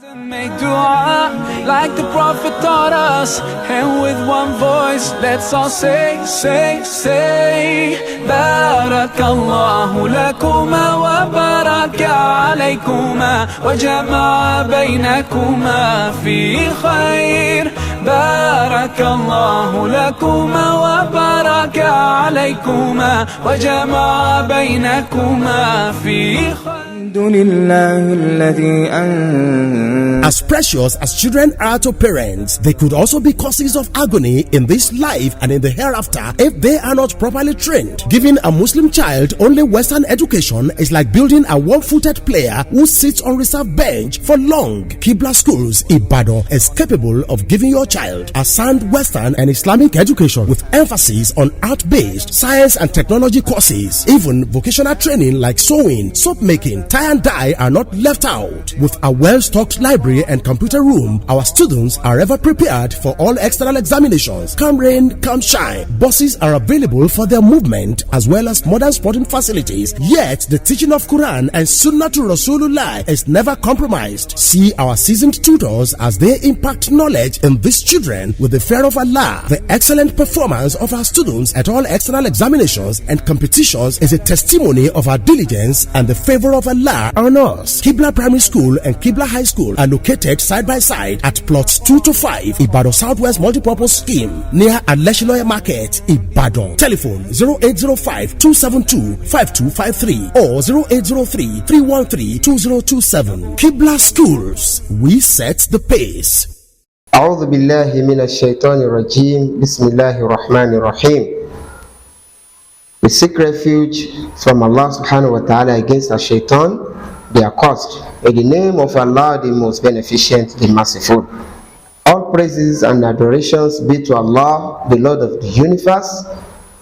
Make dua like the Prophet taught us, and with one voice let's all say Barakallahu lakuma wa baraka alaykuma wa jama'a baynakuma fi khair. Barakallahu lakuma wa baraka alaykuma wa jama'a baynakuma fi khair. As precious as children are to parents, they could also be causes of agony in this life and in the hereafter if they are not properly trained. Giving a Muslim child only Western education is like building a one-footed player who sits on reserve bench for long. Qibla Schools Ibadan is capable of giving your child a sound Western and Islamic education with emphasis on art-based, science and technology courses. Even vocational training like sewing, soap making, tie and dye are not left out. With a well-stocked library and computer room, our students are ever prepared for all external examinations. Come rain, come shine. Buses are available for their movement as well as modern sporting facilities. Yet the teaching of Quran and Sunnah to Rasulullah is never compromised. See our seasoned tutors as they impact knowledge in these children with the fear of Allah. The excellent performance of our students at all external examinations and competitions is a testimony of our diligence and the favor of Allah on us. Qibla Primary School and Qibla High School are located side by side at plots 2 to 5 Ibadan Southwest Multipurpose Scheme near Aleshiloye Market, Ibadan. Telephone 0805-272-5253 or 0803-313-2027. Qibla Schools, we set the pace. أعوذ بالله من الشيطان الرجيم بسم الله الرحمن الرحيم. We seek refuge from Allah subhanahu wa ta'ala against the shaitan, the accursed. In the name of Allah, the most beneficent, the merciful. All praises and adorations be to Allah, the Lord of the universe.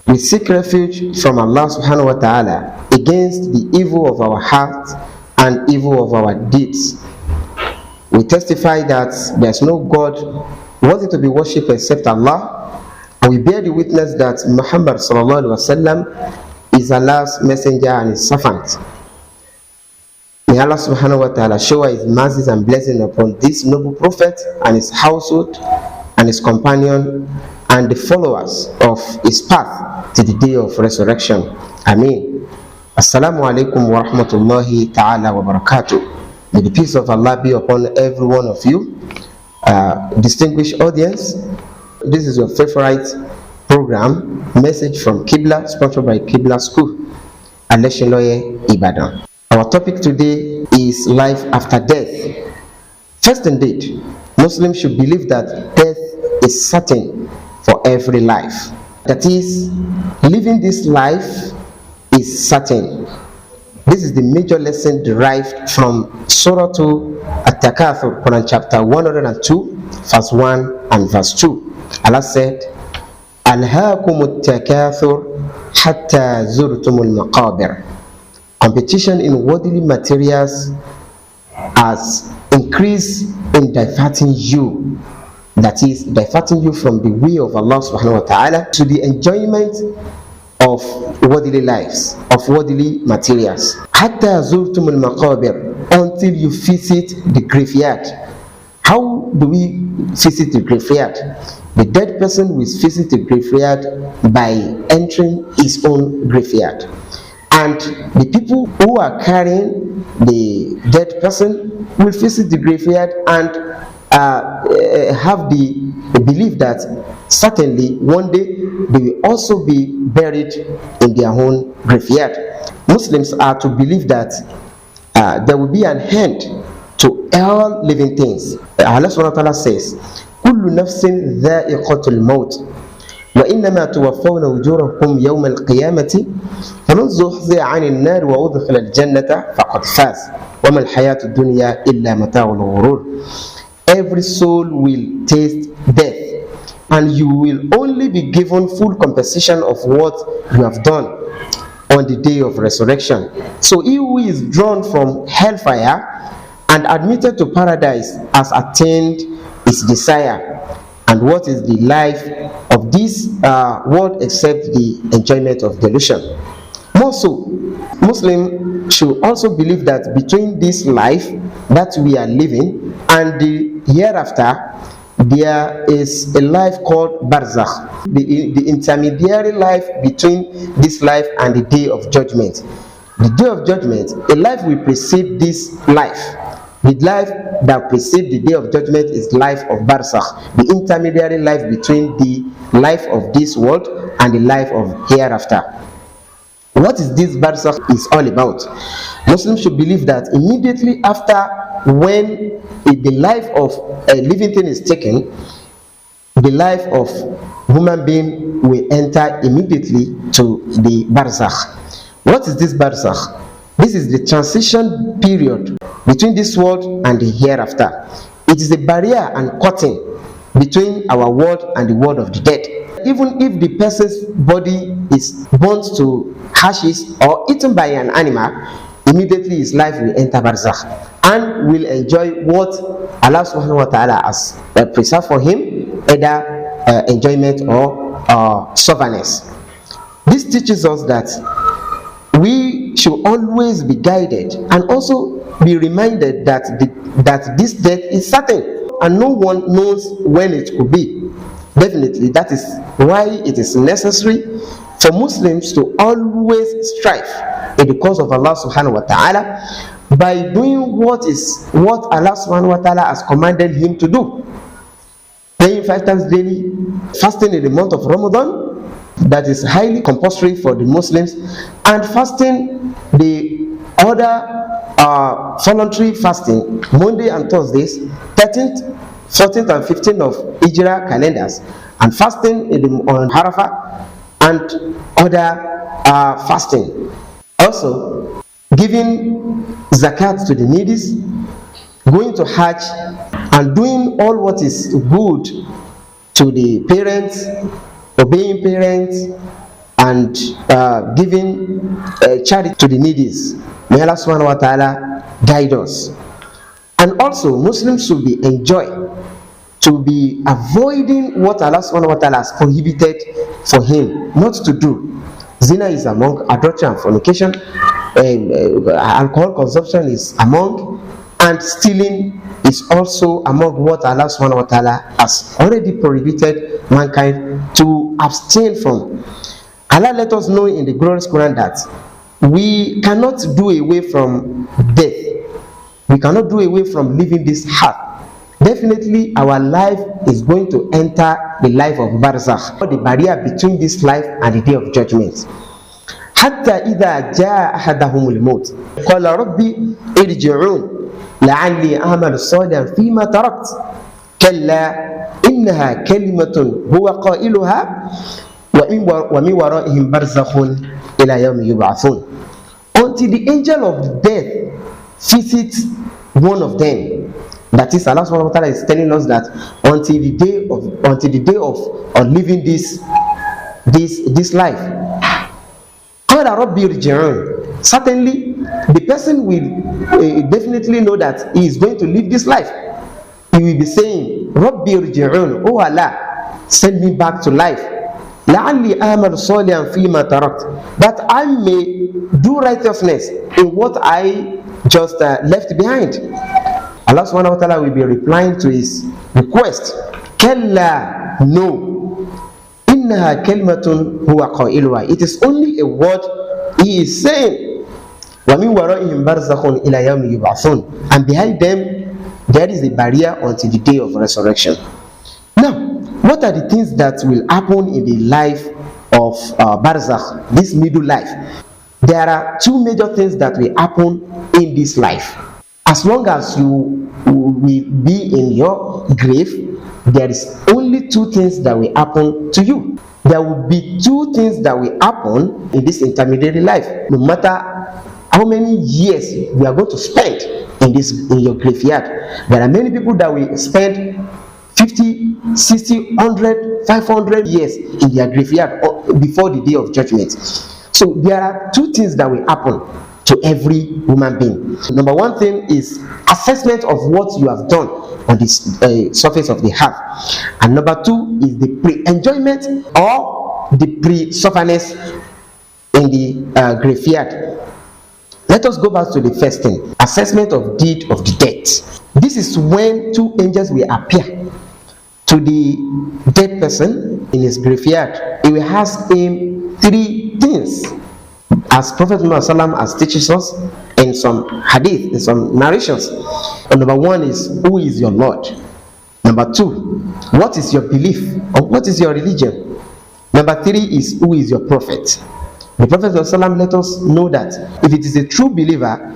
We seek refuge from Allah subhanahu wa ta'ala against the evil of our hearts and evil of our deeds. We testify that there is no God worthy to be worshipped except Allah. And we bear the witness that Muhammad sallallahu alaihi wasallam is Allah's messenger and his servant. May Allah subhanahu wa ta'ala shower his mercies and blessings upon this noble prophet and his household and his companion and the followers of his path to the day of resurrection. Ameen. Assalamu alaikum wa rahmatullahi ta'ala wa barakatuh. May the peace of Allah be upon every one of you. Distinguished audience, this is your favorite program, Message from Qibla, sponsored by Qibla School, Aleshiloye, Ibadan. Our topic today is life after death. First indeed, Muslims should believe that death is certain for every life. That is, living this life is certain. This is the major lesson derived from Surah At-Takathur, Quran chapter 102, verse 1 and verse 2. Allah said, Alhaakumut takathur hatta zurtumul maqabir. Competition in worldly materials has increased in diverting you. That is, diverting you from the way of Allah subhanahu wa ta'ala to the enjoyment of worldly lives, of worldly materials. Hatta zurtumul maqabir, until you visit the graveyard. How do we visit the graveyard? The dead person will visit the graveyard by entering his own graveyard. And the people who are carrying the dead person will visit the graveyard and have the belief that certainly one day they will also be buried in their own graveyard. Muslims are to believe that there will be an end to all living things. Allah subhanahu wa ta'ala says, كل نفس ذائقة الموت وإنما توفون أجوركم يوم القيامة فمن زحزح عن النار وأدخل الجنة فقد فاز وما الحياة الدنيا إلا متاع الغرور. Every soul will taste death, and you will only be given full compensation of what you have done on the day of resurrection. So he who is drawn from hellfire and admitted to paradise has attained his desire. And what is the life of this world except the enjoyment of delusion? More so, Muslim should also believe that between this life that we are living and the hereafter, there is a life called barzakh, the intermediary life between this life and the day of judgment. The day of judgment, a life will precede this life. The life that precedes the day of judgment is life of barzakh, the intermediary life between the life of this world and the life of hereafter. What is this barzakh is all about? Muslims should believe that immediately after, when the life of a living thing is taken, the life of human being will enter immediately to the barzakh. What is this barzakh? This is the transition period between this world and the hereafter. It is a barrier and curtain between our world and the world of the dead. Even if the person's body is burnt to ashes or eaten by an animal, immediately his life will enter barzakh and will enjoy what Allah subhanahu wa ta'ala has preserved for him, either enjoyment or stubbornness. This teaches us that we should always be guided and also be reminded that that this death is certain and no one knows when it could be. Definitely, that is why it is necessary for Muslims to always strive in the cause of Allah subhanahu wa ta'ala by doing what Allah subhanahu wa ta'ala has commanded him to do. Praying 5 times daily, fasting in the month of Ramadan, that is highly compulsory for the Muslims, and fasting the other voluntary fasting, Monday and Thursdays, 13th, 14th and 15th of Hijrah calendars, and fasting on Arafah and other fasting. Also, giving zakat to the needy, going to Hajj, and doing all what is good to the parents, obeying parents, and giving charity to the needy. May Allah subhanahu wa ta'ala guide us. And also, Muslims should be to be avoiding what Allah subhanahu wa ta'ala has prohibited for him not to do. Zina is among, adultery and fornication, alcohol consumption is among, and stealing is also among what Allah subhanahu wa ta'ala has already prohibited mankind to abstain from. Allah let us know in the glorious Quran that we cannot do away from death. We cannot do away from living this earth. Definitely our life is going to enter the life of barzakh, the barrier between this life and the day of judgment. حتى إذا جاء أحدهم الموت قال ربي ارجعون لعلي أعمل صالحا فيما تركت كلا إنها كلمة هو قائلها ومن ورائهم برزخ إلى يوم يبعثون. Until the angel of death visits one of them. That is, Allah subhanahu wa ta'ala is telling us that until the day of living this life, certainly the person will definitely know that he is going to live this life. He will be saying, Rabbi irji'un, oh Allah, send me back to life, لعلي أعمل صالحا فيما تركت, that I may do righteousness in what I just left behind. Allah subhanahu wa ta'ala will be replying to his request. Kalla, no. Innaha kalimatun huwa qailuha. It is only a word he is saying. Wa min waraihim barzakhun ila yawmi yub'athun. And behind them there is a barrier until the day of resurrection. Now, what are the things that will happen in the life of barzakh, this middle life? There are two major things that will happen in this life. As long as you will be in your grave, there is only two things that will happen to you. There will be two things that will happen in this intermediary life. No matter how many years you are going to spend in your graveyard, there are many people that will spend 50, 60, 100, 500 years in their graveyard before the day of judgment. So there are two things that will happen to every human being. Number one thing is assessment of what you have done on this surface of the earth, and number two is the pre-enjoyment or the pre-sufferness in the graveyard. Let us go back to the first thing, assessment of deed of the death. This is when two angels will appear to the dead person in his graveyard. He will ask him three things, as Prophet Muhammad has teaches us in some hadith, in some narrations. And number one is, who is your Lord? Number two, what is your belief, or what is your religion? Number three is, who is your prophet? The Prophet ﷺ let us know that if it is a true believer,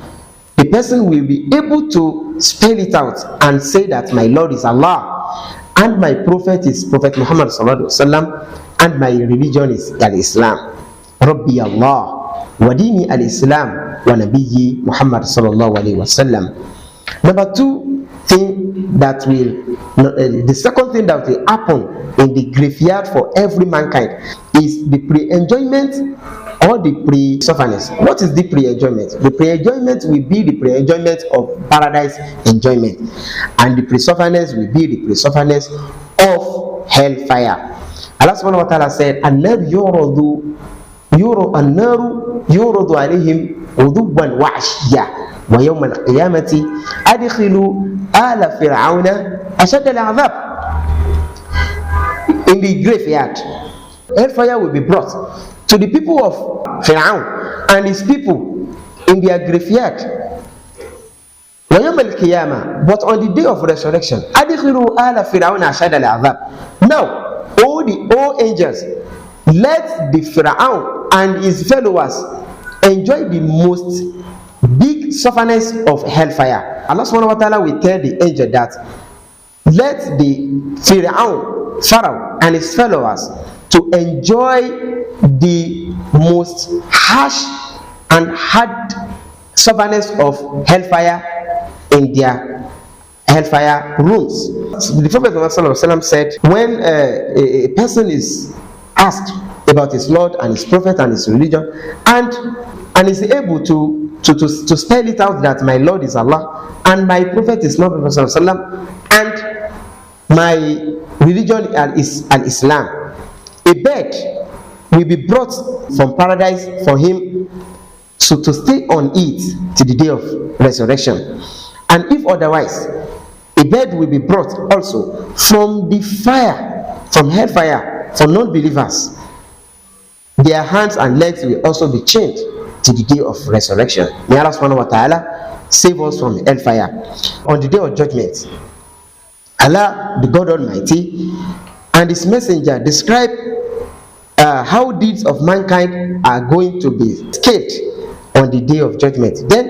the person will be able to spell it out and say that my Lord is Allah, and my prophet is Prophet Muhammad ﷺ, and my religion is Al-Islam. Rabbi Allah, wa dini Al-Islam, wa nabiyyi Muhammad ﷺ. Number two thing that will, the second thing that will happen in the graveyard for every mankind is the pre-enjoyment or the pre-sufferness. What is the pre-enjoyment? The pre-enjoyment will be the pre-enjoyment of paradise enjoyment, and the pre-sufferness will be the pre-sufferness of hellfire. Allah subhanahu wa ta'ala said, "An-nar yuradu alayhim uduban wa ashya wa yawm al-qiyamati adkhilu ala fir'auna ashad al-'adhab." In the graveyard, hellfire will be brought to the people of Fir'aun and his people in their graveyard. But on the day of resurrection, now all angels, let the Fir'aun and his followers enjoy the most big sufferness of hellfire. Allah subhanahu wa ta'ala will tell the angel that let the Pharaoh and his followers to enjoy the most harsh and hard sufferness of hellfire in their hellfire rooms. The Prophet ﷺ said, when a person is asked about his Lord and his prophet and his religion, and is able to spell it out that my Lord is Allah and my prophet is not Prophet ﷺ, and my religion is Al-Islam, a bed will be brought from paradise for him to stay on it to the day of resurrection. And if otherwise, a bed will be brought also from the fire, from hellfire, for non-believers. Their hands and legs will also be chained to the day of resurrection. May Allah subhanahu wa ta'ala save us from hellfire. On the day of judgment, Allah, the God Almighty, and His Messenger describe how deeds of mankind are going to be scaled on the day of judgment. Then,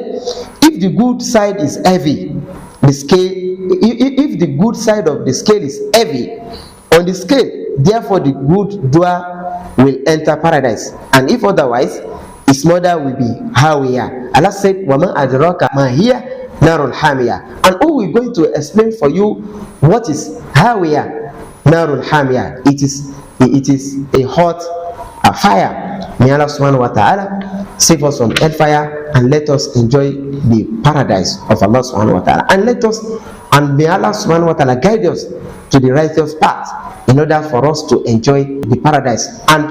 if the good side is heavy, the scale, if the good side of the scale is heavy on the scale, therefore the good doer will enter paradise, and if otherwise, his mother will be Hawiyah. Allah said, "Wama adraka ma hiya narul hamiya." And who is going to explain for you what is Hawiyah, narul hamiya? It is a hot fire. May Allah subhanahu wa ta'ala save us from hellfire and let us enjoy the paradise of Allah subhanahu wa ta'ala. And may Allah subhanahu wa ta'ala guide us to the righteous path in order for us to enjoy the paradise and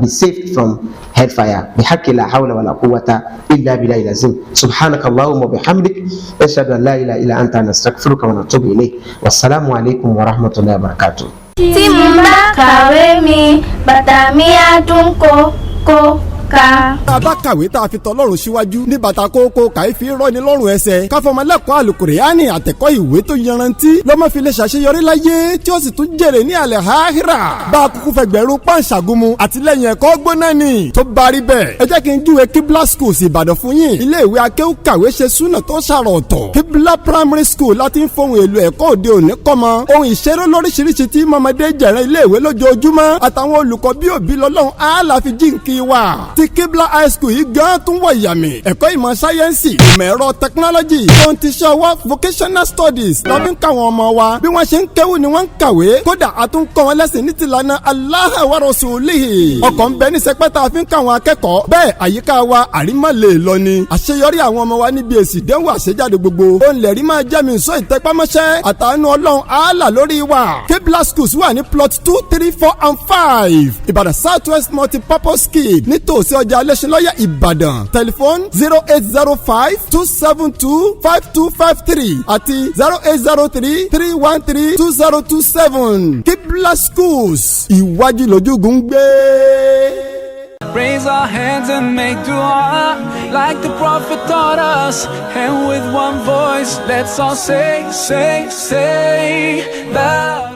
be saved from hellfire. بحق لا حول ولا قوة إلا بالله العظيم. سبحانك اللهم وبحمدك أشهد أن لا إله إلا أنت نستغفرك ونتوب إليك. والسلام عليكم ورحمة الله وبركاته. Timba kawe mi batamia tunko ko ka. tá a bá kàwé tá a fi tọ́lọ́run síwájú ní bàtà kókó kàí fi rọ́ni lọ́rùn ẹsẹ̀ káfọmọlẹ́kọ̀ọ́ àlùkùránì àtẹ̀kọ́ ìwé tó yanrantí lọ́mọ fi lè ṣàṣeyọrí láyé tí ó sì tún jèrè ní àlẹ́ àhírà bá a kúkú fẹgbẹ̀rún pàǹṣàgùnmu àtìlẹ́yìn ẹ̀kọ́ gbóná ni tó bá rí bẹ́ẹ̀ ẹ jẹ́ kí n júwe Kibla schools Ìbàdàn fún yín ilé ìwé akéwù kàwé ṣe súnà tó ṣàrọ̀ ọ̀tọ̀ Kibla primary school láti ń fohùn èlò ẹ̀kọ́ òde òní kọ́mọ ohun ìṣeré lóríṣiríṣi tí mọ̀mọdé jẹ̀rẹ̀ ilé ìwé lójoojúmọ́ àtàwọn olùkọ́ bí òbí lọ́lọ́run á la fi jíǹkì wa ti Kibla high school yìí gan tún wọ ìyàmì ẹ̀kọ́ ìmọ̀ sáyẹ́ǹsì ìmọ̀ ẹ̀rọ technology tó ń ti ṣe ọwọ́ vocational studies lọ́bí ń káwọn ọmọ wa bí wọ́n ṣe ń kéwù ni wọ́n ń kàwé kódà a tún kọ́ wọn lẹ́sìn ní tìlànà Allah wa rasulihi ọkọ̀ ń bẹ ní sẹpẹ́tà fi ń káwọn akẹ́kọ̀ọ́ bẹ́ẹ̀ àyíká wa àrímọ̀ lè lọ ni àṣeyọrí àwọn ọmọ wa níbi èsì ìdánwò àṣejáde gbogbo ó ń lẹ̀rí máa jẹ́ mi sọ ìtẹ́pámọ́ṣẹ́ àtàánú ọlọ́run àálà lórí wa Kibla schools wà ní plot 2, 3, 4 and 5 Ìbàdàn South West multipurpose scheme nítòsí nítòsí ọjà Alẹ́ṣinlọ́yẹ̀ Ìbàdàn. Tẹlifóònù 08052725253 àti 08033132027. Kibla Schools, iwájú lójúgun gbé. Raise our hands and make dua like the Prophet taught us. And with one voice, let's all say, La